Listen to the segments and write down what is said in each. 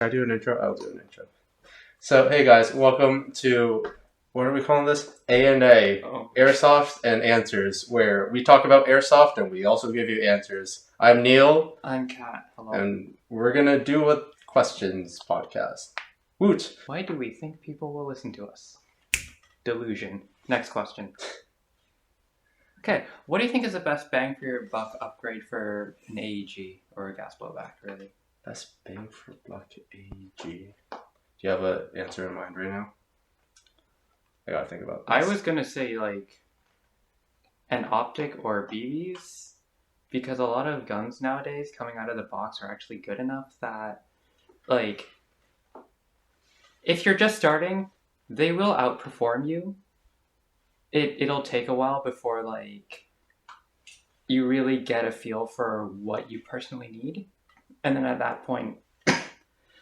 I do an intro? I'll do an intro. So, hey guys, welcome to, what are we calling this? AnA, Airsoft and Answers, where we talk about Airsoft and we also give you answers. I'm Neil. I'm Kat. Hello. And we're going to do a questions podcast. Woot! Why do we think people will listen to us? Delusion. Next question. Okay, what do you think is the best bang for your buck upgrade for an AEG or a gas blowback, really? Best bang for buck AEG. Do you have an answer in mind right now? I gotta think about this. I was gonna say, an optic or BBs, because a lot of guns nowadays coming out of the box are actually good enough that, if you're just starting, they will outperform you. It'll take a while before, you really get a feel for what you personally need. And then at that point,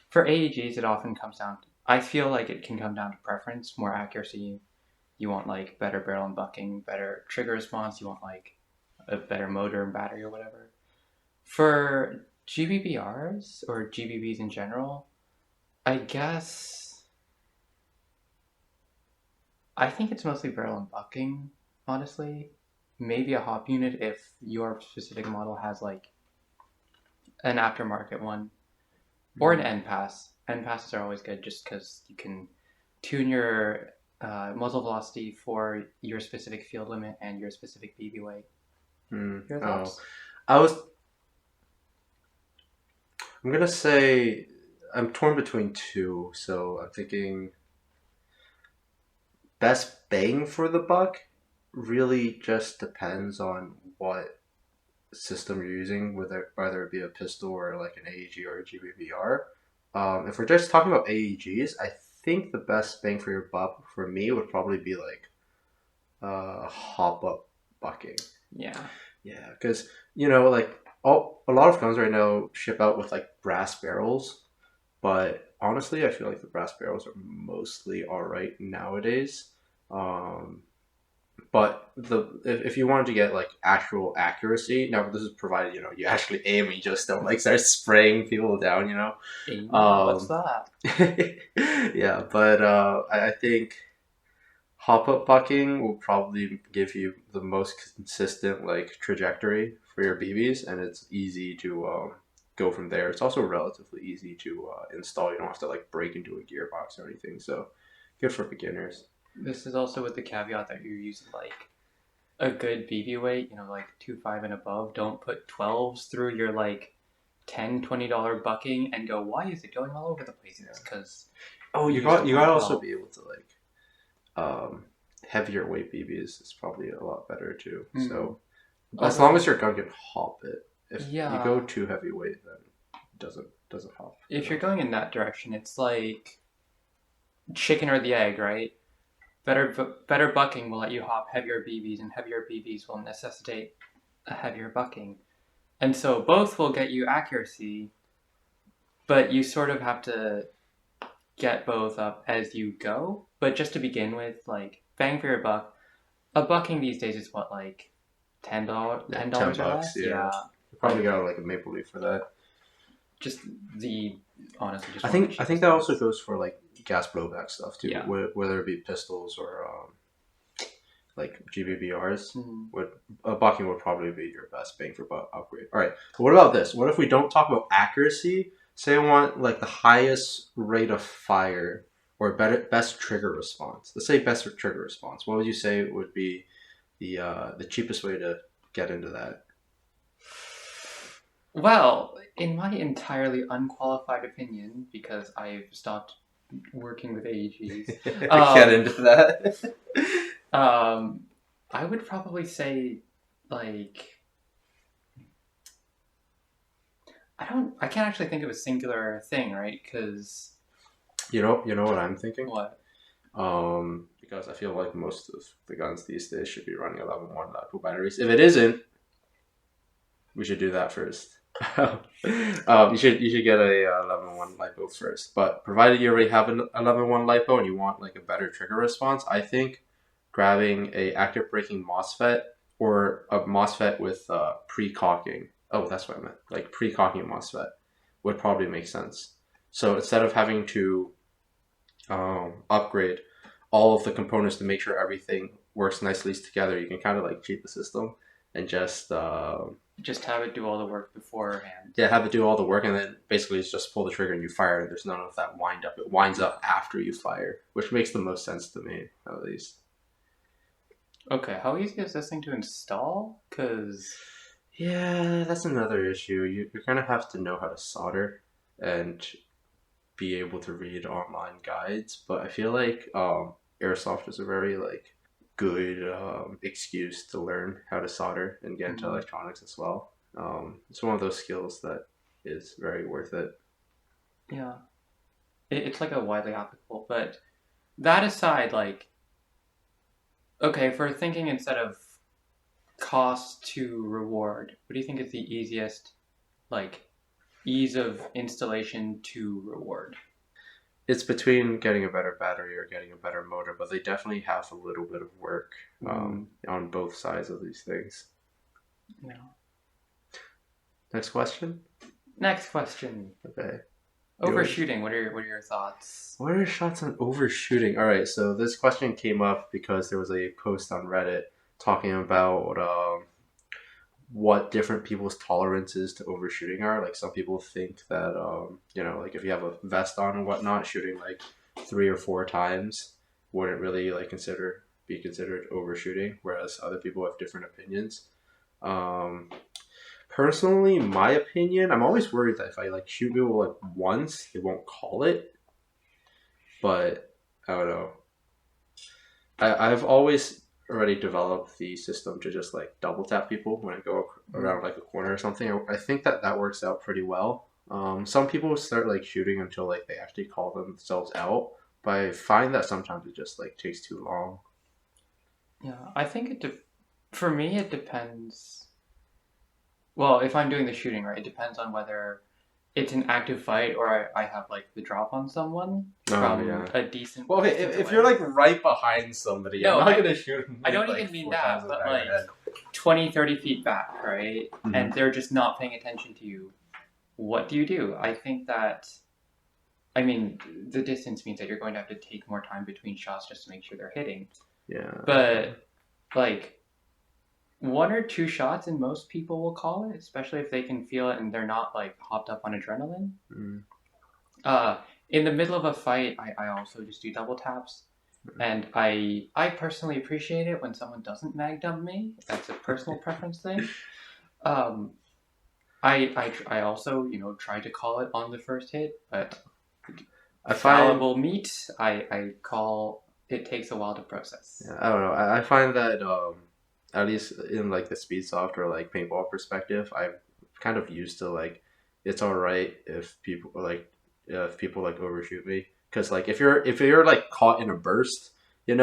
for AEGs, it often comes down, I feel like it can come down to preference, more accuracy. You want, better barrel and bucking, better trigger response. You want, a better motor and battery or whatever. For GBBRs, or GBBs in general, I think it's mostly barrel and bucking, honestly. Maybe a hop unit if your specific model has, an aftermarket one. Or an end pass. End passes are always good just because you can tune your muzzle velocity for your specific field limit and your specific BB weight. Your thoughts? I'm gonna say I'm torn between two, so I'm thinking best bang for the buck really just depends on what system you're using, whether it be a pistol or an AEG or a GBBR. If we're just talking about AEGs, I think the best bang for your buck for me would probably be hop up bucking. Yeah, because a lot of guns right now ship out with brass barrels, but honestly, I feel like the brass barrels are mostly all right nowadays. But if you wanted to get actual accuracy, now this is provided you actually aim and you just don't start spraying people down. What's that? Yeah, but I think hop up bucking will probably give you the most consistent trajectory for your BBs, and it's easy to go from there. It's also relatively easy to install. You don't have to break into a gearbox or anything, so good for beginners. This is also with the caveat that you're using a good BB weight, 2.5 and above. Don't put 12s through your $10-$20 bucking and go, why is it going all over the place? It's because you gotta also be able to heavier weight BBs is probably a lot better too. Mm-hmm. So as long as your gun can hop it, if you go too heavyweight, then it doesn't hop. If you're going in that direction, it's like chicken or the egg, right? Better bucking will let you hop heavier BBs, and heavier BBs will necessitate a heavier bucking. And so both will get you accuracy, but you sort of have to get both up as you go. But just to begin with, bang for your buck, a bucking these days is what, $10? $10 or less? Yeah. You probably got a Maple Leaf for that. I think that also goes for gas blowback stuff too. Yeah. Whether it be pistols or GBBRs, a bucking would probably be your best bang for buck upgrade. All right, but what about this? What if we don't talk about accuracy? Say I want the highest rate of fire or best trigger response. Let's say best trigger response. What would you say would be the cheapest way to get into that? Well, in my entirely unqualified opinion, because I've stopped working with AEGs, get into that. I would probably say I can't actually think of a singular thing, right? Because you know what I'm thinking. What? Because I feel like most of the guns these days should be running 11.1 LiPo batteries. If it isn't, we should do that first. You should get a 11.1 LiPo first, but provided you already have an 11.1 LiPo and you want a better trigger response, I think grabbing a active braking MOSFET or a MOSFET with pre-caulking. Oh, that's what I meant. Pre-caulking MOSFET would probably make sense. So instead of having to upgrade all of the components to make sure everything works nicely together, you can kind of like cheat the system and Just have it do all the work beforehand. yeah, have it do all the work, and then basically it's just pull the trigger and you fire, and there's none of that wind up. It winds up after you fire, which makes the most sense to me, at least. Okay, how easy is this thing to install? Because Yeah, that's another issue. You kind of have to know how to solder and be able to read online guides, but I feel like Airsoft is a very like good excuse to learn how to solder and get into electronics as well. It's one of those skills that is very worth it. yeah, it's like a widely applicable. But that aside, like, okay, if we're thinking instead of cost to reward, what do you think is the easiest, like, ease of installation to reward? It's between getting a better battery or getting a better motor, but they definitely have a little bit of work on both sides of these things. Yeah. Next question. Next question. Okay. Overshooting. What are your thoughts? What are your shots on overshooting? All right, so this question came up because there was a post on Reddit talking about what different people's tolerances to overshooting are. Like some people think that like if you have a vest on and whatnot, shooting like 3 or 4 times wouldn't really like be considered overshooting, whereas other people have different opinions. Personally, my opinion, I'm always worried that if I like shoot people like once, they won't call it. But I don't know. I've always already developed the system to just like double tap people when I go around like a corner or something. I think that works out pretty well. Some people start like shooting until like they actually call themselves out, but I find that sometimes it just like takes too long. Yeah, I think for me it depends. Well, if I'm doing the shooting, right, it depends on whether it's an active fight or I have like the drop on someone from a decent. Well, okay, if you're like right behind somebody, no, I'm not gonna shoot them. I don't like, even mean that, but like 20, 30 feet back, right? Mm-hmm. And they're just not paying attention to you. What do? I think that, I mean, the distance means that you're going to have to take more time between shots just to make sure they're hitting. Yeah. But like 1 or 2 shots, and most people will call it, especially if they can feel it and they're not like hopped up on adrenaline. In the middle of a fight, I also just do double taps, and I personally appreciate it when someone doesn't mag dump me. That's a personal preference thing. I also try to call it on the first hit, but fallible meat, I call it takes a while to process. Yeah, I don't know. I find that at least in like the Speedsoft or like paintball perspective, I'm kind of used to like it's all right if people like overshoot me, because like if you're like caught in a burst, you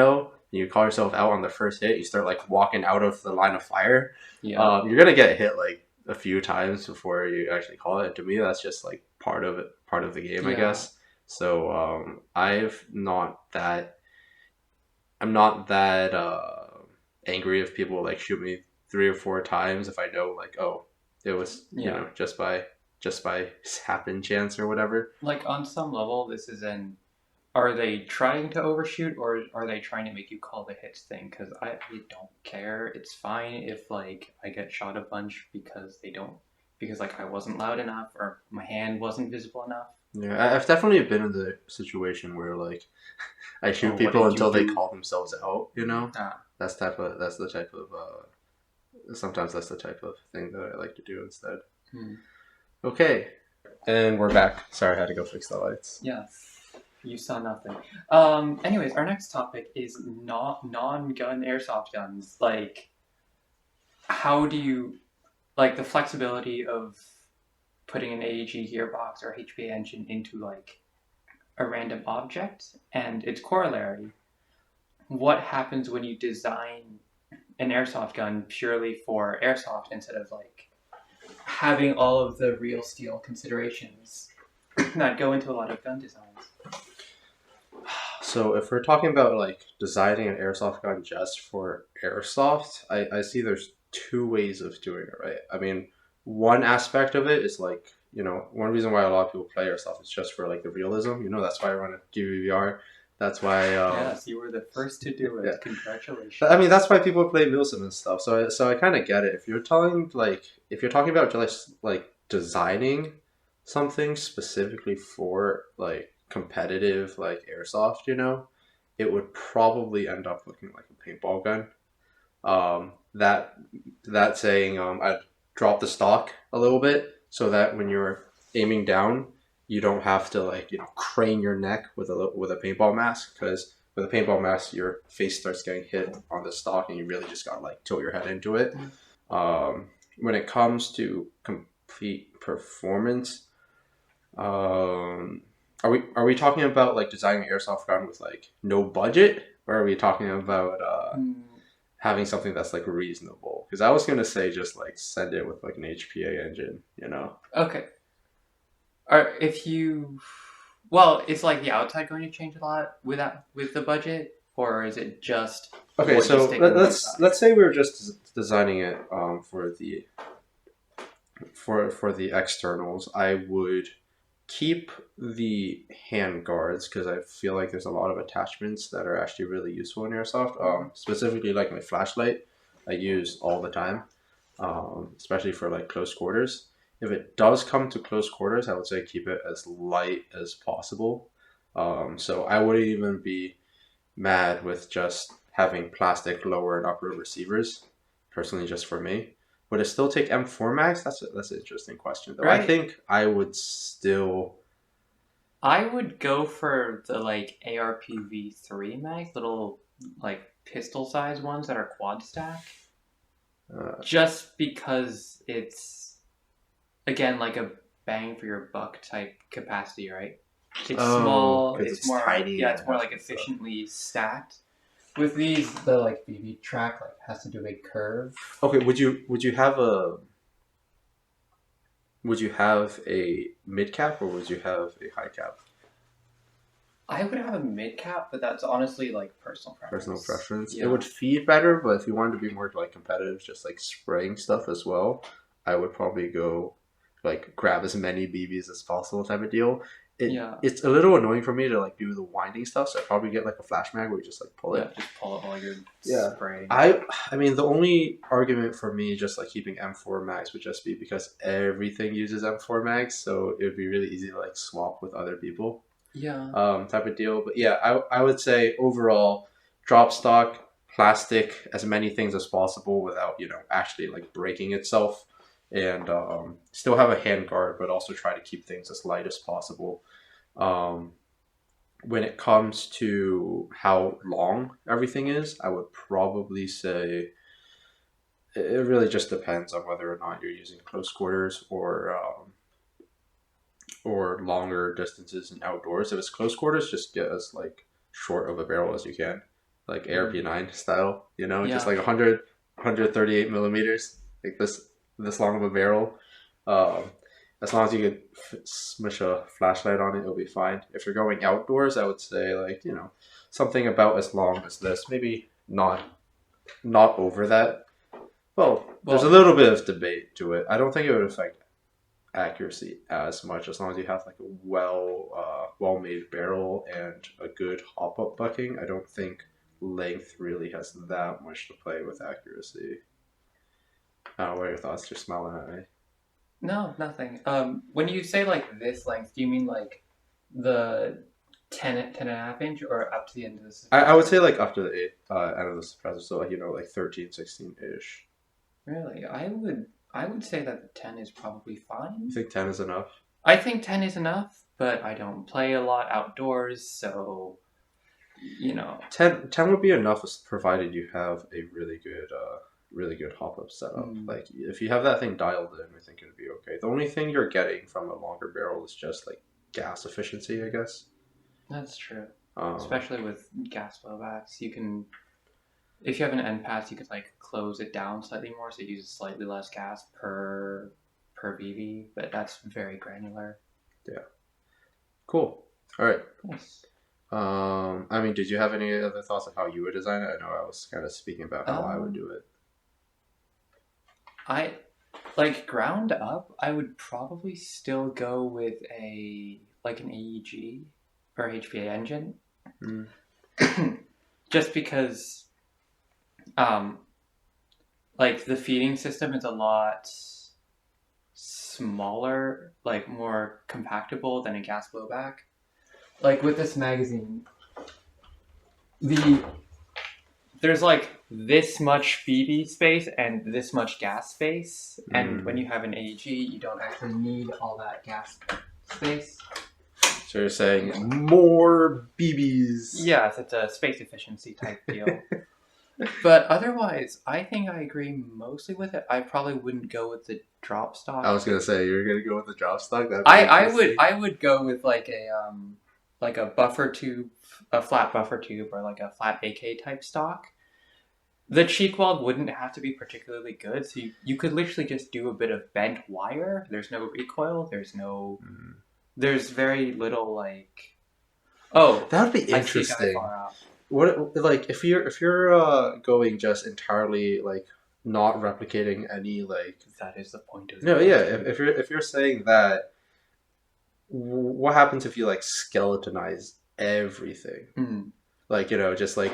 call yourself out on the first hit, you start like walking out of the line of fire. Yeah, you're gonna get hit like a few times before you actually call it. And to me, that's just like part of the game, I guess. So I'm not that angry if people like shoot me 3 or 4 times if I know like, oh, it was just by happen chance or whatever. Like on some level, this is are they trying to overshoot or are they trying to make you call the hits thing? Because I don't care. It's fine if like I get shot a bunch because like I wasn't loud enough or my hand wasn't visible enough. Yeah, I've definitely been in the situation where like I shoot people until they call themselves out. Sometimes that's the type of thing that I like to do instead. Okay, and we're back. Sorry, I had to go fix the lights. Yeah, you saw nothing. Anyways, our next topic is non-gun airsoft guns. Like, how do you like the flexibility of putting an AEG gearbox or HPA engine into like a random object and its corollary? What happens when you design an airsoft gun purely for airsoft instead of like having all of the real steel considerations that go into a lot of gun designs? So if we're talking about like designing an airsoft gun just for airsoft, I see there's 2 ways of doing it, right? I mean, one aspect of it is like one reason why a lot of people play Airsoft is just for like the realism. That's why I run a GBBR. That's why. Yes, you were the first to do it. Yeah. Congratulations. I mean, that's why people play Milsim and stuff. So I kind of get it. If you're talking about just like designing something specifically for like competitive like Airsoft, it would probably end up looking like a paintball gun. That saying, I'd drop the stock a little bit so that when you're aiming down, you don't have to like crane your neck with a paintball mask, because with a paintball mask your face starts getting hit on the stock and you really just gotta like tilt your head into it. When it comes to complete performance, are we talking about like designing an airsoft gun with like no budget, or are we talking about having something that's like reasonable? Because I was gonna say just like send it with like an HPA engine, Okay. Or well, is like the outside going to change a lot with the budget, or is it just Okay, so let's say we're just designing it for the externals. I would keep the hand guards because I feel like there's a lot of attachments that are actually really useful in Airsoft. Specifically, like my flashlight, I use all the time, especially for like close quarters. If it does come to close quarters, I would say keep it as light as possible. So I wouldn't even be mad with just having plastic lower and upper receivers, personally, just for me. Would it still take M4 mags? That's an interesting question, though. Right. I think I would still. I would go for the like ARPV3 mags, little like pistol size ones that are quad stack. Just because it's, again, like a bang for your buck type capacity, right? It's small. It's more tiny. Yeah, it's more like efficiently stacked. With these, the like BB track like has to do a big curve. Okay, would you have a mid cap, or would you have a high cap? I would have a mid cap, but that's honestly like personal preference. Yeah. It would feed better, but if you wanted to be more like competitive, just like spraying stuff as well, I would probably go like grab as many BBs as possible type of deal. It's a little annoying for me to like do the winding stuff, so I probably get like a flash mag where you just like pull it. Yeah, just pull it while you're spraying. I mean, the only argument for me just like keeping M4 mags would just be because everything uses M4 mags, so it would be really easy to like swap with other people. Yeah. Type of deal. But yeah, I would say overall, drop stock, plastic, as many things as possible without actually like breaking itself, and still have a hand guard, but also try to keep things as light as possible. When it comes to how long everything is, I would probably say it really just depends on whether or not you're using close quarters or longer distances and outdoors. If it's close quarters, just get as like short of a barrel as you can, like ARP9 style, just like 100, 138 millimeters, like this long of a barrel. As long as you could smush a flashlight on it, it'll be fine. If you're going outdoors, I would say like something about as long as this, maybe not over that. Well, there's a little bit of debate to it. I don't think it would affect accuracy as much, as long as you have like a well-made barrel and a good hop-up bucking. I don't think length really has that much to play with accuracy. What are your thoughts? You're smiling at me. No, nothing. When you say like this length, do you mean like the 10 and a half inch, or up to the end of the suppressor? I would say like up to the end of the suppressor, so like like 13, 16-ish. Really? I would say that the 10 is probably fine. You think 10 is enough? I think 10 is enough, but I don't play a lot outdoors, so 10 would be enough, provided you have a really good hop-up setup. Like if you have that thing dialed in, I think it'd be okay. The only thing you're getting from a longer barrel is just like gas efficiency, I guess. That's true. Especially with gas blowbacks, you can, if you have an end pass, you could like close it down slightly more, so it uses slightly less gas per BB, but that's very granular. Yeah. Cool. All right. Nice. I mean, did you have any other thoughts of how you would design it? I know I was kind of speaking about how I would do it. Like ground up, I would probably still go with an AEG or HPA engine, Mm. just because um like the feeding system is a lot smaller, like more compactable than a gas blowback. Like with this magazine, the there's like this much BB space and this much gas space, and when you have an AEG, you don't actually need all that gas space. So you're saying more BBs? Yes, it's a space efficiency type deal. But otherwise, I think I agree mostly with it. I probably wouldn't go with the drop stock. I was gonna say you're gonna go with the drop stock. I would go with like a buffer tube, a flat buffer tube, or like a flat AK type stock. The cheek weld wouldn't have to be particularly good, so you could literally just do a bit of bent wire. There's no recoil. There's very little like. Oh, that would be interesting. What like if you're going just entirely like not replicating any like that is the point of no yeah if you're saying that, what happens if you like skeletonize everything? Like just like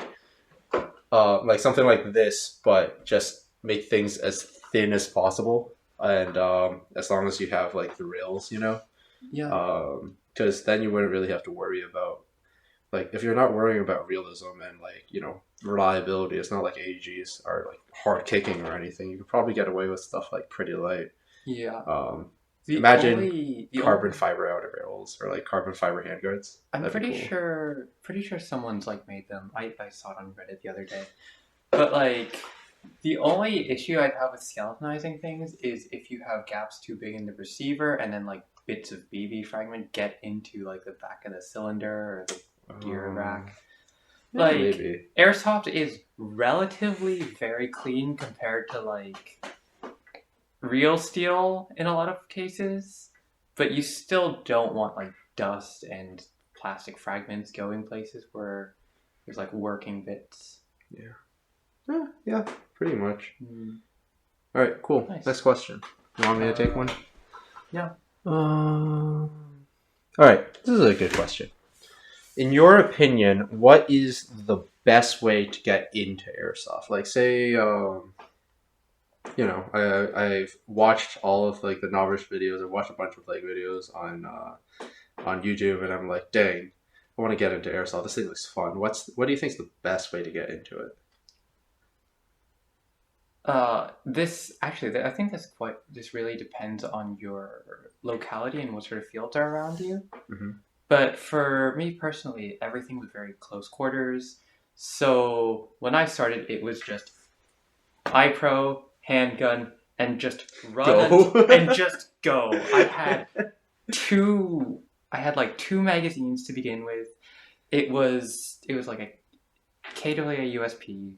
something like this, but just make things as thin as possible, and as long as you have like the rails, because then you wouldn't really have to worry about. Like, if you're not worrying about realism and, like, reliability, it's not like AEGs are, like, hard kicking or anything. You could probably get away with stuff, like, pretty light. Yeah. Imagine carbon fiber outer barrels or, like, carbon fiber handguards. I'm pretty sure someone's, like, made them. I saw it on Reddit the other day. But, like, the only issue I'd have with skeletonizing things is if you have gaps too big in the receiver and then, like, bits of BB fragment get into, like, the back of the cylinder or the gear rack. Like maybe. Airsoft is relatively very clean compared to like real steel in a lot of cases, but you still don't want like dust and plastic fragments going places where there's like working bits. Yeah, pretty much. All right, cool. Nice. Next question. You want me to take one? Yeah. All right, this is a good question. In your opinion, what is the best way to get into airsoft? Like, say, I've watched all of like the novice videos. I've watched a bunch of like videos on YouTube, and I'm like, dang, I want to get into airsoft. This thing looks fun. What do you think is the best way to get into it? I think this really depends on your locality and what sort of fields are around you. Mm-hmm. But for me personally, everything was very close quarters. So when I started, it was just iPro, handgun, and just run and just go. I had like two magazines to begin with. It was like a KWA USP.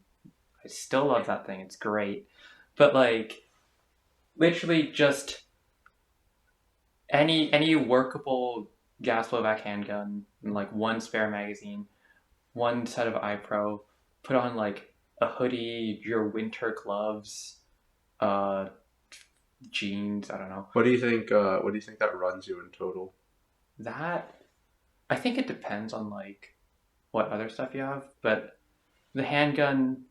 I still love that thing. It's great. But like literally just any workable gas blowback handgun and like one spare magazine, one set of iPro, put on like a hoodie, your winter gloves, jeans, I don't know. What do you think that runs you in total? That I think it depends on like what other stuff you have, but the handgun,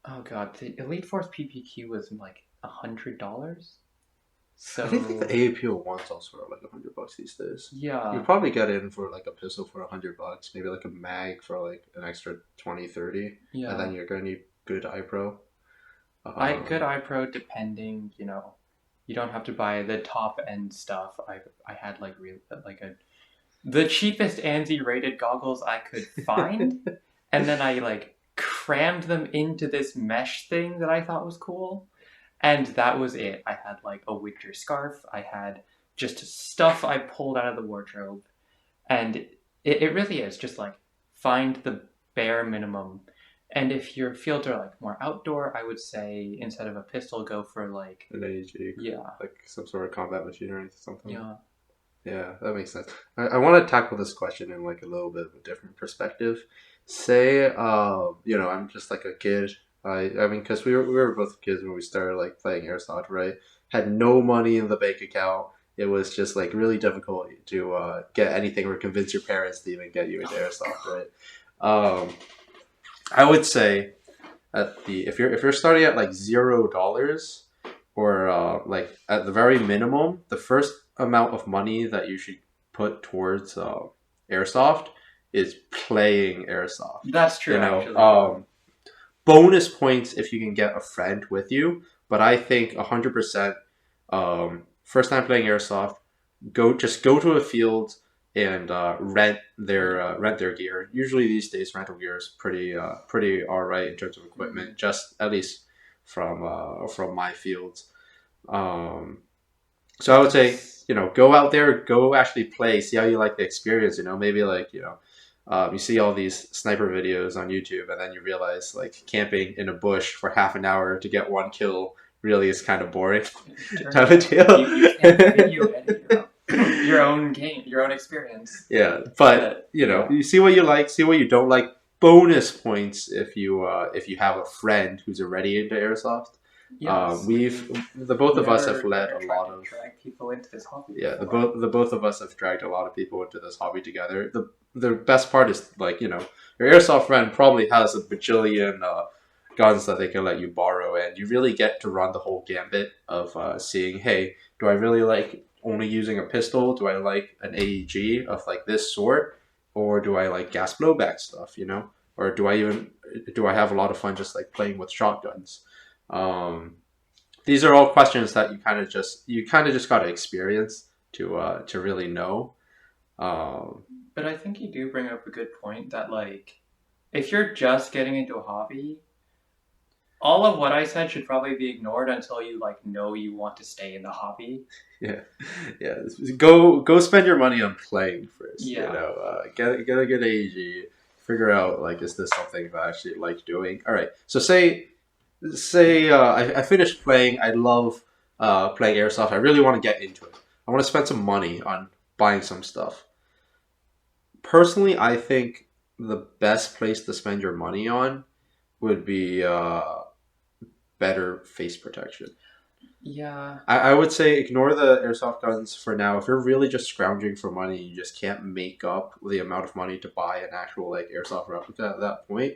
oh god, the Elite Force PPQ was like $100. So I think the AAPO ones also are like $100 these days. Yeah. You probably get in for like a pistol for $100, maybe like a mag for like an extra 20-30. Yeah. And then you're gonna need good iPro. Good iPro, depending, you don't have to buy the top end stuff. I had like the cheapest ANSI rated goggles I could find, and then I like crammed them into this mesh thing that I thought was cool. And that was it. I had like a winter scarf. I had just stuff I pulled out of the wardrobe. And it really is just like find the bare minimum. And if your fields are like more outdoor, I would say instead of a pistol, go for like an AEG. Yeah. Like some sort of combat machinery or something. Yeah. Yeah, that makes sense. I want to tackle this question in like a little bit of a different perspective. Say, I'm just like a kid. I mean, because we were both kids when we started like playing airsoft, right? had no money in the bank account. It was just like really difficult to get anything or convince your parents to even get you into airsoft, right? I would say if you're starting at like $0 or like at the very minimum, the first amount of money that you should put towards airsoft is playing airsoft. That's true, You know, actually. bonus points if you can get a friend with you. But I think 100% first time playing airsoft, go to a field and rent their gear. Usually these days rental gear is pretty all right in terms of equipment. Just at least from my fields. Um, so I would say, go out there, go actually play, see how you like the experience. Maybe like you see all these sniper videos on YouTube, and then you realize like camping in a bush for half an hour to get one kill really is kind of boring type of deal. You can't video edit your own game, your own experience. Yeah, but you see what you like, see what you don't like. Bonus points if you have a friend who's already into airsoft. Yes. The both of us have led a lot of drag people into this hobby. yeah. The both of us have dragged a lot of people into this hobby together. The best part is like your airsoft friend probably has a bajillion guns that they can let you borrow, and you really get to run the whole gambit of seeing, hey, do I really like only using a pistol? Do I like an AEG of like this sort, or do I like gas blowback stuff? Or do I have a lot of fun just like playing with shotguns? These are all questions that you kind of just got to experience to really know. But I think you do bring up a good point that like if you're just getting into a hobby, all of what I said should probably be ignored until you like know you want to stay in the hobby. Yeah. Go spend your money on playing first. Yeah. Get a good AEG. Figure out like, is this something that I actually like doing? All right. So say I finished playing. I love playing airsoft. I really want to get into it. I want to spend some money on buying some stuff. Personally, I think the best place to spend your money on would be better face protection. Yeah. I would say ignore the airsoft guns for now. If you're really just scrounging for money, you just can't make up the amount of money to buy an actual like airsoft replica at that point.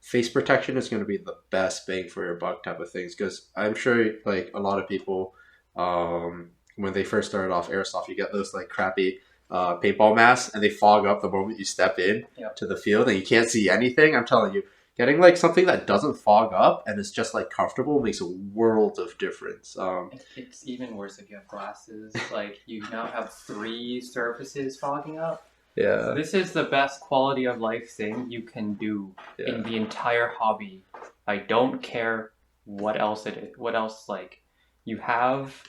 Face protection is going to be the best bang for your buck type of things, because I'm sure like a lot of people, when they first started off airsoft, you get those like crappy paintball masks, and they fog up the moment you step in to the field, and you can't see anything. I'm telling you, getting like something that doesn't fog up and is just like comfortable makes a world of difference. It's even worse if you have glasses. Like you now have 3 surfaces fogging up. Yeah. So this is the best quality of life thing you can do in the entire hobby. I don't care what else it is. What else like you have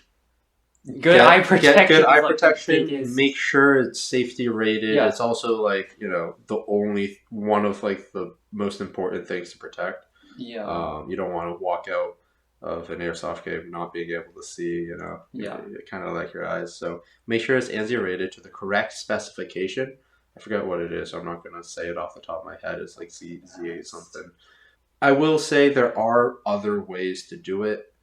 good eye protection. Get good eye like protection. Make sure it's safety rated. Yeah. It's also like the only one of like the most important things to protect. Yeah. You don't want to walk out of an airsoft game not being able to see. Yeah. Kind of like your eyes. So make sure it's ANSI rated to the correct specification. I forget what it is. So I'm not gonna say it off the top of my head. It's like Z8 something. I will say there are other ways to do it.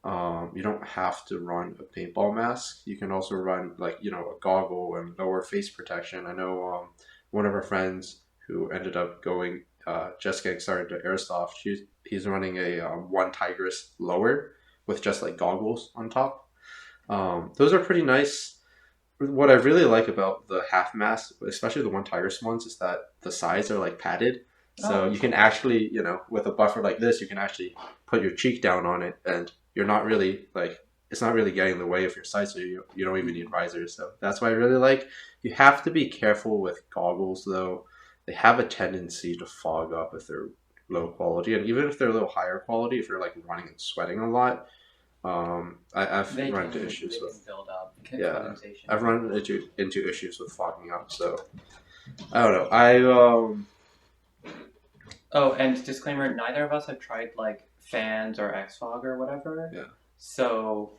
You don't have to run a paintball mask. You can also run like a goggle and lower face protection. I know one of our friends who ended up going just getting started to airsoft. He's running a one Tigress lower with just like goggles on top. Those are pretty nice. What I really like about the half mask, especially the one Tigress ones, is that the sides are like padded. So you can actually, with a buffer like this, you can actually put your cheek down on it, and you're not really like, it's not really getting in the way of your sights, so you don't even need risers. So that's why I really like. You have to be careful with goggles though. They have a tendency to fog up if they're low quality, and even if they're a little higher quality, if you're like running and sweating a lot. I've run into issues with build up. Condensation. I've run into issues with fogging up. So I don't know. Oh, and disclaimer: neither of us have tried like fans or X-Fog or whatever. Yeah. So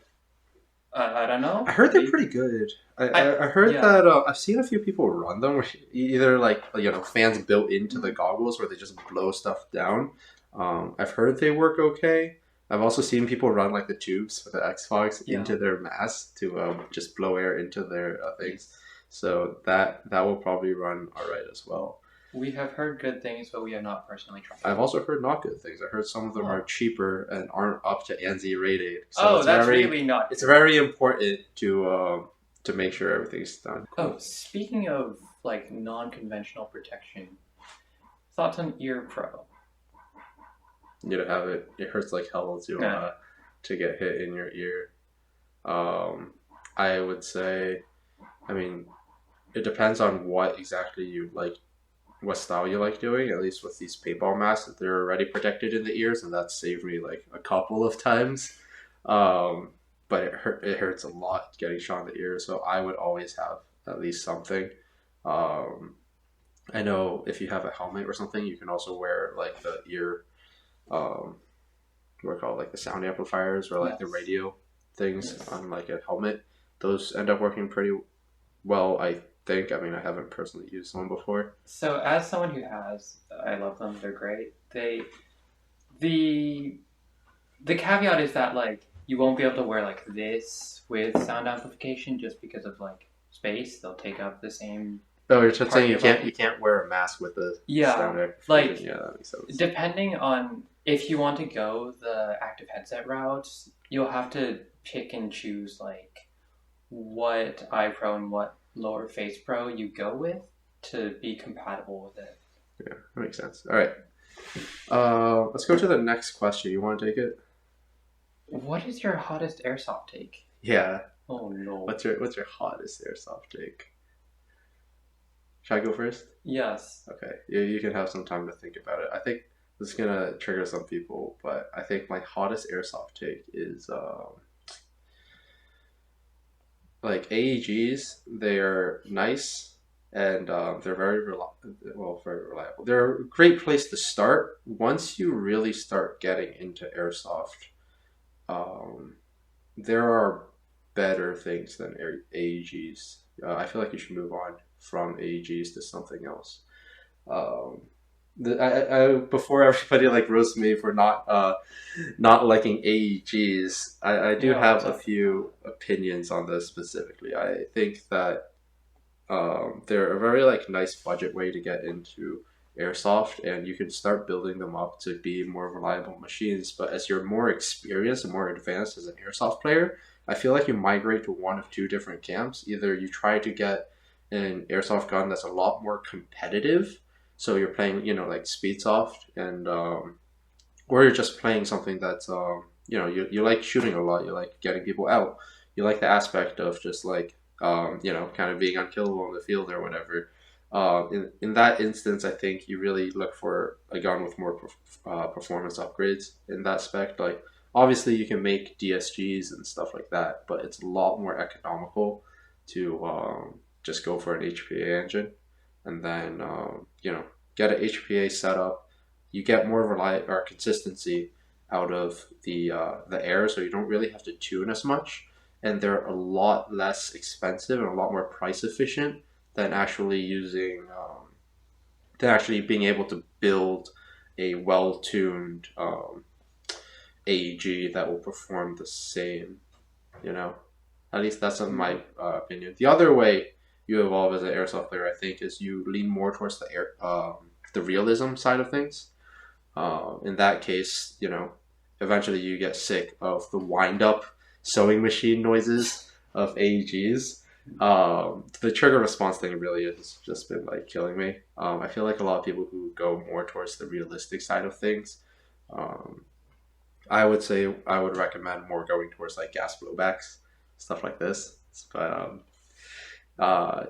I don't know. I heard they're pretty good. I heard that I've seen a few people run them, where either like fans built into the goggles where they just blow stuff down. I've heard they work okay. I've also seen people run like the tubes for the Xbox Yeah. into their mask to just blow air into their things. So that will probably run all right as well. We have heard good things, but we have not personally tried. I've also heard not good things. I heard some of them are cheaper and aren't up to ANSI rated. So that's really not. It's very important to make sure everything's done. Oh, speaking of like non-conventional protection, thoughts on Ear Pro? You to have it. It hurts like hell to get hit in your ear. I would say, I mean, it depends on what exactly you like, what style you like doing. At least with these paintball masks, they're already protected in the ears, and that's saved me like a couple of times. But it hurts a lot getting shot in the ear, so I would always have at least something. I know if you have a helmet or something, you can also wear like the ear, what are called like the sound amplifiers or like the radio things on like a helmet. Those end up working pretty well, I think. I mean, I haven't personally used one before. So as someone who has, I love them. They're great. The caveat is that like you won't be able to wear like this with sound amplification just because of like space. They'll take up the same. Oh, you're just saying you can't wear a mask with the sound amplification. Like that makes sense. Depending on if you want to go the active headset route, you'll have to pick and choose like what eye pro and what lower face pro you go with to be compatible with it. Yeah, that makes sense. All right. Let's go to the next question. You want to take it? What is your hottest airsoft take? Yeah. Oh no. What's your hottest airsoft take? Should I go first? Yes. Okay. You can have some time to think about it. I think this is gonna trigger some people, but I think my hottest airsoft take is like AEGs. They are nice and they're very reliable. They're a great place to start. Once you really start getting into airsoft, there are better things than AEGs. I feel like you should move on from AEGs to something else. Before everybody like roasts me for not liking AEGs, I do have a few opinions on this specifically. I think that they're a very like nice budget way to get into airsoft, and you can start building them up to be more reliable machines. But as you're more experienced and more advanced as an airsoft player, I feel like you migrate to one of two different camps. Either you try to get an airsoft gun that's a lot more competitive, so you're playing, like Speedsoft, and or you're just playing something that's you like shooting a lot, you like getting people out, you like the aspect of just like kind of being unkillable in the field or whatever. In that instance, I think you really look for a gun with more performance upgrades in that spec. Like, obviously, you can make DSGs and stuff like that, but it's a lot more economical to just go for an HPA engine, and then get an HPA setup. You get more consistency out of the air, so you don't really have to tune as much, and they're a lot less expensive and a lot more price efficient than actually being able to build a well-tuned AEG that will perform the same. At least that's in my opinion. The other way you evolve as an airsoft player, I think, is you lean more towards the realism side of things. In that case, eventually you get sick of the wind-up sewing machine noises of AEGs. The trigger response thing really has just been like killing me. I feel like a lot of people who go more towards the realistic side of things, I would say I would recommend more going towards like gas blowbacks, stuff like this. But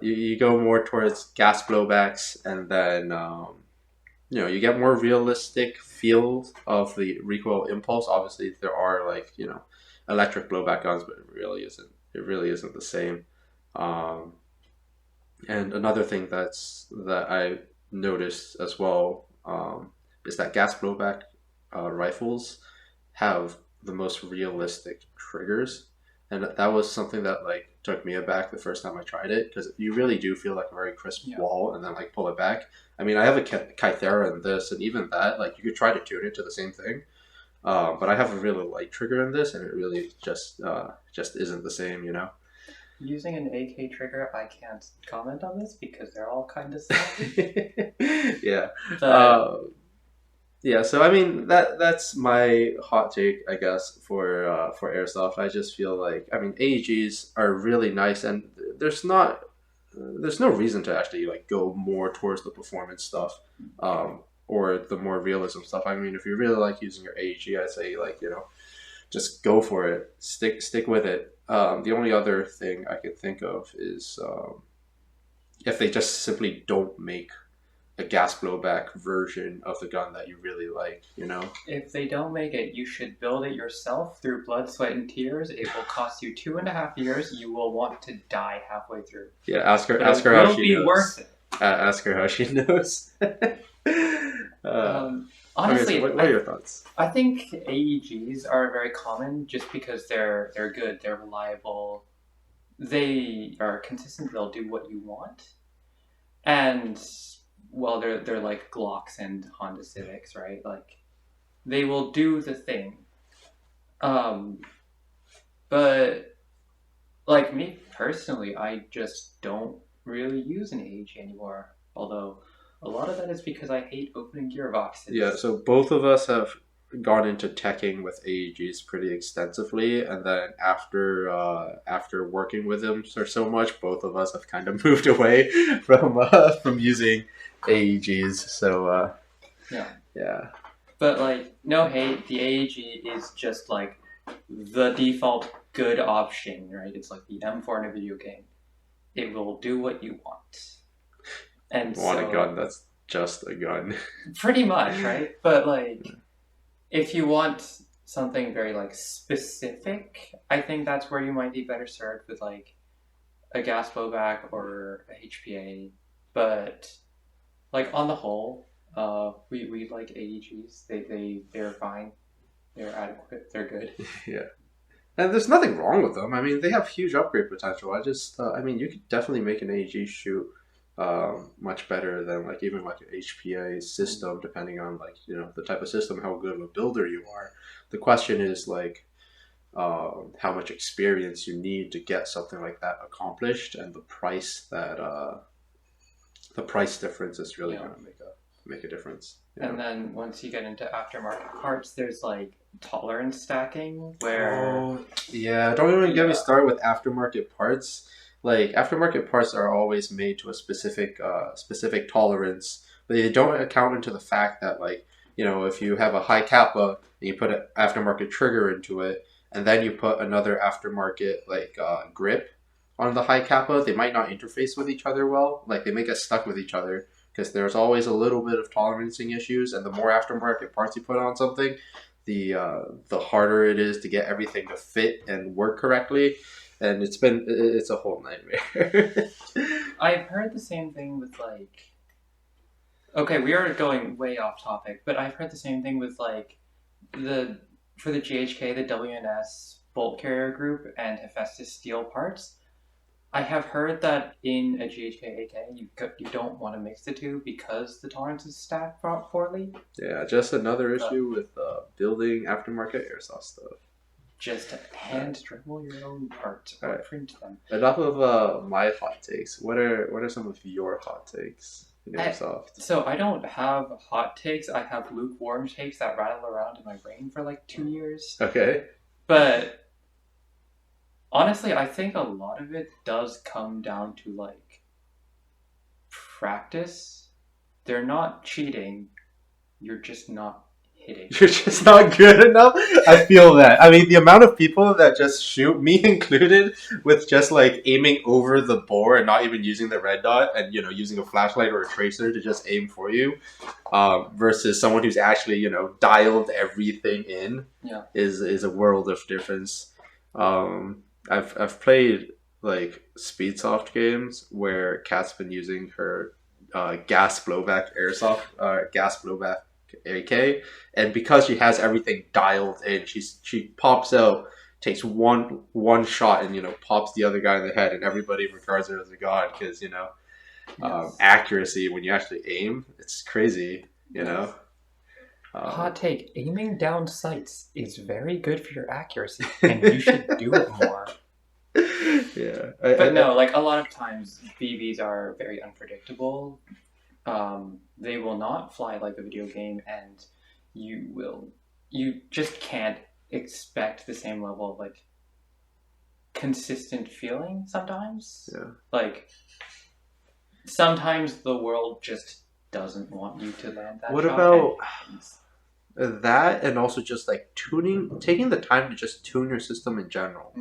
you go more towards gas blowbacks, and then you get more realistic feel of the recoil impulse. Obviously, there are like electric blowback guns, but it really isn't the same. And another thing that I noticed as well is that gas blowback rifles have the most realistic triggers, and that was something that like took me aback the first time I tried it, because you really do feel like a very crisp wall and then like pull it back. I mean, I have a Kythera in this, and even that, like, you could try to tune it to the same thing, But I have a really light trigger in this, and it really just isn't the same, you know. Using an AK trigger, I can't comment on this because they're all kind of sloppy. Yeah. But Yeah, so I mean that's my hot take, I guess, for airsoft. I just feel like I mean AEGs are really nice, and there's no reason to actually like go more towards the performance stuff, or the more realism stuff. I mean, if you really like using your AEG, I'd say like just go for it, stick with it. The only other thing I could think of is if they just simply don't make a gas blowback version of the gun that you really like, you know? if they don't make it, you should build it yourself through blood, sweat, and tears. It will cost you 2.5 years. You will want to die halfway through. Yeah, ask her But how it will she be knows. worth it. Ask her how she knows. Honestly, okay, so what are your thoughts? I think AEGs are very common just because they're good, they're reliable, they are consistent. They'll do what you want, and well, they're like Glocks and Honda Civics, right? Like they will do the thing. Um, but like me personally, I just don't really use an AEG anymore. Although a lot of that is because I hate opening gearboxes. Yeah, so both of us have gone into teching with AEGs pretty extensively, and then after working with them for so much, both of us have kind of moved away from using AEGs. So Yeah. yeah, But like, no hate, the AEG is just like the default good option, right? It's like the M4 in a video game. It will do what you want. And want so, a gun that's just a gun. pretty much, right? But like, if you want something very like specific, I think that's where you might be better served with like a gas blowback or a HPA. But like on the whole, we like AEGs. They're fine. They're adequate. They're good. Yeah. And there's nothing wrong with them. I mean, they have huge upgrade potential. I mean, you could definitely make an AEG shoot much better than like even like an HPA system, depending on like the type of system, how good of a builder you are. The question is like how much experience you need to get something like that accomplished, and the price difference is really going to make a difference. And then once you get into aftermarket parts, there's like tolerance stacking where yeah, don't even get me started with aftermarket parts. Like aftermarket parts are always made to a specific tolerance, but they don't account into the fact that like if you have a high kappa and you put an aftermarket trigger into it, and then you put another aftermarket like grip on the high kappa, they might not interface with each other well. Like they may get stuck with each other because there's always a little bit of tolerancing issues, and the more aftermarket parts you put on something, the harder it is to get everything to fit and work correctly. And it's a whole nightmare. I've heard the same thing with like, okay, we are going way off topic, but I've heard the same thing with like for the GHK, the WNS bolt carrier group and Hephaestus steel parts. I have heard that in a GHK AK, you don't want to mix the two because the tolerance is stacked poorly. Yeah, just another issue with building aftermarket airsoft stuff. Just hand dribble your own parts or print them. Enough of my hot takes. What are some of your hot takes in airsoft? So I don't have hot takes. I have lukewarm takes that rattle around in my brain for like 2 years. Okay. But honestly, I think a lot of it does come down to like practice. They're not cheating. You're just not hitting. You're just not good enough? I feel that. I mean, the amount of people that just shoot, me included, with just like aiming over the bore and not even using the red dot and, using a flashlight or a tracer to just aim for you, versus someone who's actually, dialed everything in is a world of difference. I've played like Speedsoft games where Kat's been using her gas blowback AK, and because she has everything dialed in, she pops out, takes one shot, and pops the other guy in the head, and everybody regards her as a god because accuracy when you actually aim, it's crazy, Hot take: aiming down sights is very good for your accuracy, and you should do it more. Yeah, But no, like a lot of times, BBs are very unpredictable. They will not fly like a video game, and you just can't expect the same level of like consistent feeling sometimes. Yeah. Like sometimes the world just doesn't want you to land that What shot. about and that, and also just like taking the time to just tune your system in general,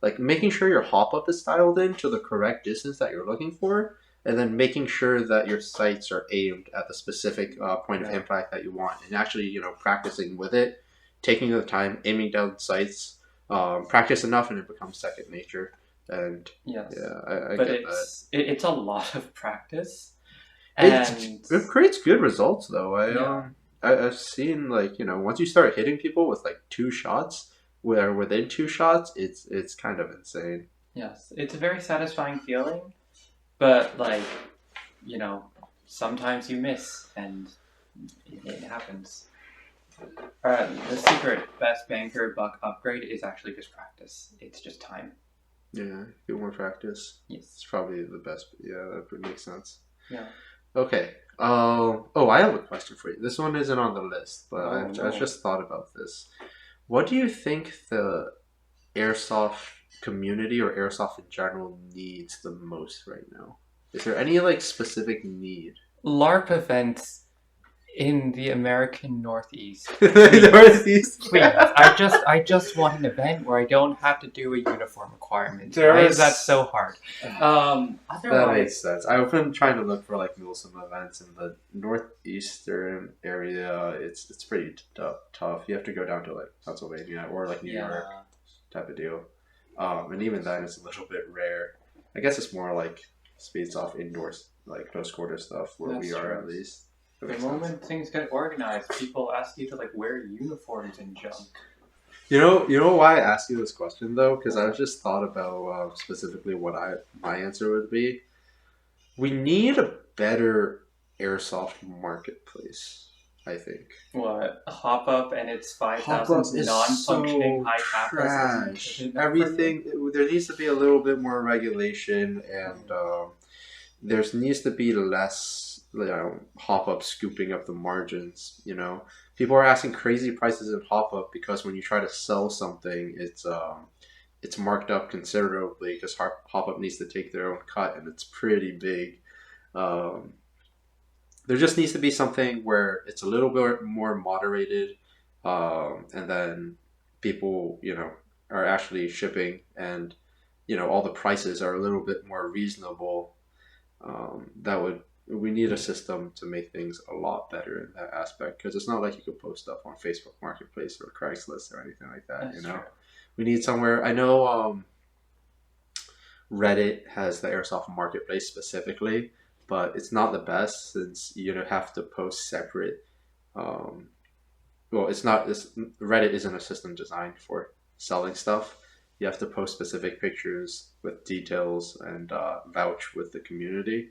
like making sure your hop up is dialed in to the correct distance that you're looking for, and then making sure that your sights are aimed at the specific point of impact that you want, and actually practicing with it, taking the time, aiming down sights, practice enough and it becomes second nature. And yes, yeah, I but get that. it's a lot of practice, and It creates good results though. I've seen once you start hitting people with like 2 shots, where within 2 shots, it's kind of insane. yes, it's a very satisfying feeling, but like sometimes you miss and it happens. The secret best banker buck upgrade is actually just practice. It's just time. Yeah, get more practice. Yes, it's probably the best. Yeah, that makes sense. Yeah. Okay. I have a question for you. This one isn't on the list, but No. I just thought about this. What do you think the Airsoft community or Airsoft in general needs the most right now? Is there any like specific need? LARP events in the American Northeast. Northeast. Please. I just want an event where I don't have to do a uniform requirement. Why is that so hard? That makes sense. I've been trying to look for like Milsim events in the northeastern area. It's pretty tough. You have to go down to like Pennsylvania or like New York type of deal. And even then, it's a little bit rare. I guess it's more like speeds off indoors, like close quarter stuff where we are at least. The moment things get organized, people ask you to like wear uniforms and junk. You know why I asked you this question though? Because I just thought about specifically what my answer would be. We need a better Airsoft marketplace, I think. What? Hop up and it's 5,000 non-functioning high trash. Everything. There needs to be a little bit more regulation, and there needs to be less hop up scooping up the margins. People are asking crazy prices in hop up because when you try to sell something, it's marked up considerably because hop up needs to take their own cut, and it's pretty big. There just needs to be something where it's a little bit more moderated, and then people are actually shipping, and all the prices are a little bit more reasonable. We need a system to make things a lot better in that aspect, because it's not like you could post stuff on Facebook Marketplace or Craigslist or anything like that. That's true. We need somewhere. I know Reddit has the Airsoft Marketplace specifically, but it's not the best since you have to post separate. It's not. Reddit isn't a system designed for selling stuff. You have to post specific pictures with details and vouch with the community.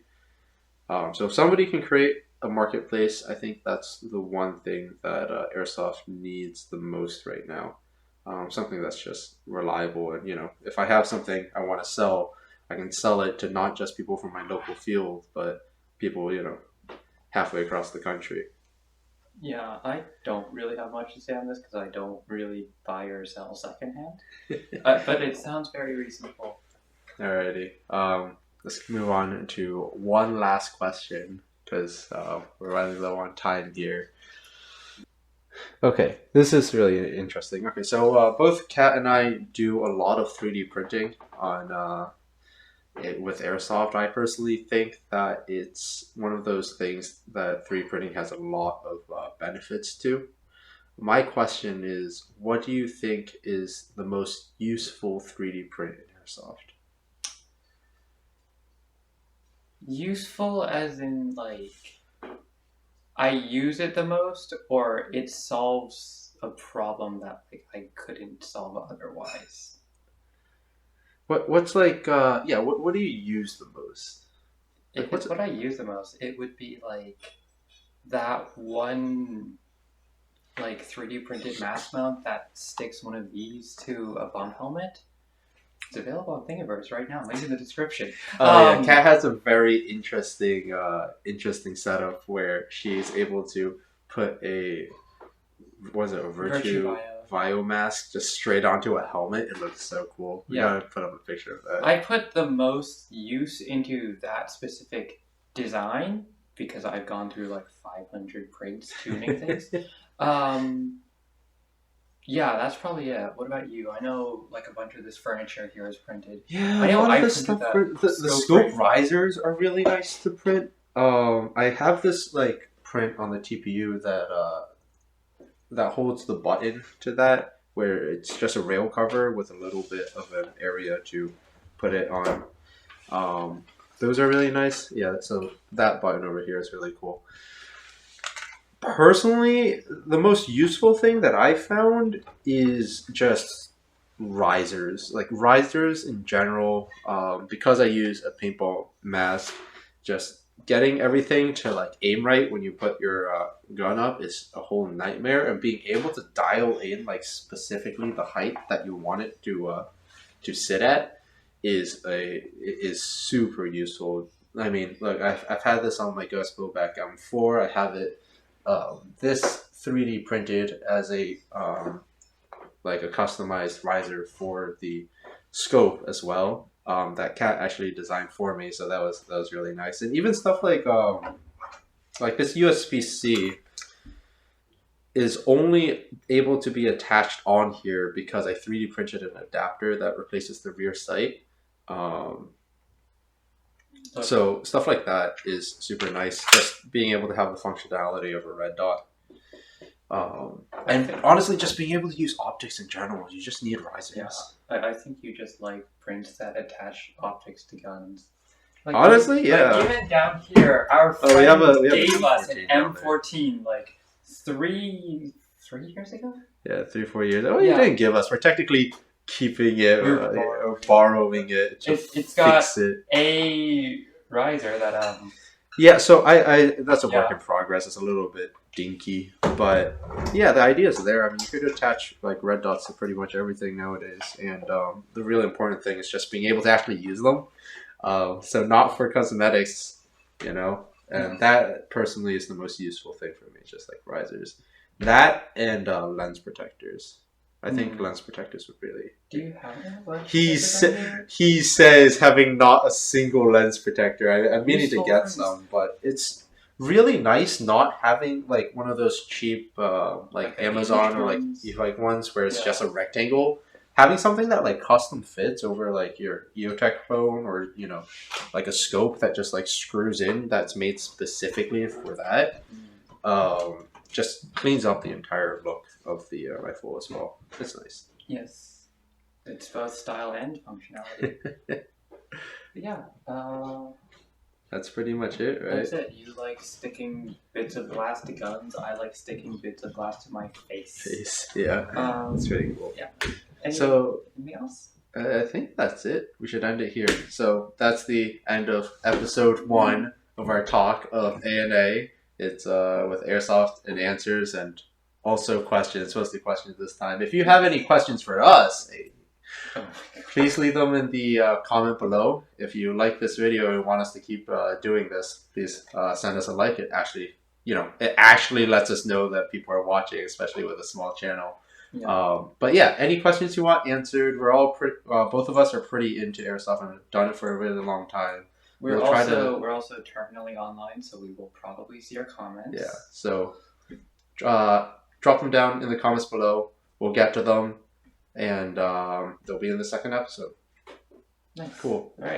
So if somebody can create a marketplace, I think that's the one thing that Airsoft needs the most right now. Something that's just reliable, and if I have something I want to sell, I can sell it to not just people from my local field, but people halfway across the country. Yeah, I don't really have much to say on this because I don't really buy or sell secondhand. But it sounds very reasonable. Alrighty. Let's move on to one last question because we're running low on time here. Okay, this is really interesting. Okay, so both Kat and I do a lot of 3D printing on with Airsoft. I personally think that it's one of those things that 3D printing has a lot of benefits to. My question is, what do you think is the most useful 3D print in Airsoft? Useful as in like I use it the most, or it solves a problem that like I couldn't solve otherwise. What's like what do you use the most? If it's what I use the most, it would be like that one like 3D printed mask mount that sticks one of these to a bum helmet. It's available on Thingiverse right now. Link in the description. Yeah, Kat has a very interesting setup where she's able to put a Virtue Vio mask just straight onto a helmet. It looks so cool. We gotta put up a picture of that. I put the most use into that specific design because I've gone through like 500 prints tuning things. Yeah, that's probably it. What about you? I know like a bunch of this furniture here is printed. Yeah, I know a lot I of this stuff. The scope risers are really nice to print. I have this like print on the TPU that holds the button to that, where it's just a rail cover with a little bit of an area to put it on. Those are really nice. Yeah, so that button over here is really cool. Personally, the most useful thing that I found is just risers. Like risers in general, because I use a paintball mask, just getting everything to like aim right when you put your gun up is a whole nightmare, and being able to dial in like specifically the height that you want it to sit at is super useful. I mean, look, I've had this on my Ghost Blowback M4. I have it this 3D printed as a like a customized riser for the scope as well. That Kat actually designed for me, so that was really nice. And even stuff like this USB-C is only able to be attached on here because I 3D printed an adapter that replaces the rear sight. So stuff like that is super nice. Just being able to have the functionality of a red dot. And honestly, just being able to use optics in general, you just need risers. Yeah, I think you just like prints that attach optics to guns. Like, honestly, yeah. Like even down here, our friend gave us an M14 like 3 years ago. Yeah, 3-4 years. Oh, you didn't give us. We're technically keeping it or borrowing it. It's got a riser that Yeah, so I that's a work in progress. It's a little bit dinky, but yeah, the idea is there. I mean, you could attach like red dots to pretty much everything nowadays, and the really important thing is just being able to actually use them. So not for cosmetics, you know, and that personally is the most useful thing for me. Just like risers, that and lens protectors. I think lens protectors would really. Do you have one? He says having not a single lens protector. I'm meaning to get some, but it's really nice not having like one of those cheap like Amazon or like ones where it's just a rectangle. Having something that like custom fits over like your EOTech phone, or you know, like a scope that just like screws in, that's made specifically for that. Just cleans up the entire look of the rifle as well. It's nice. Yes, it's both style and functionality. Yeah. That's pretty much it, right? That's it. You like sticking bits of glass to guns. I like sticking bits of glass to my face. Yeah. That's really cool. Yeah. Anything else? I think that's it. We should end it here. So that's the end of episode 1 of our talk of AnA. It's with Airsoft and answers and also questions, mostly questions this time. If you have any questions for us, please leave them in the comment below. If you like this video and want us to keep doing this, please send us a like. It actually lets us know that people are watching, especially with a small channel. Yeah. But yeah, any questions you want answered, we're all both of us are pretty into Airsoft and have done it for a really long time. We're also terminally online, so we will probably see your comments. Yeah, so drop them down in the comments below. We'll get to them, and they'll be in the second episode. Nice. Cool. All right.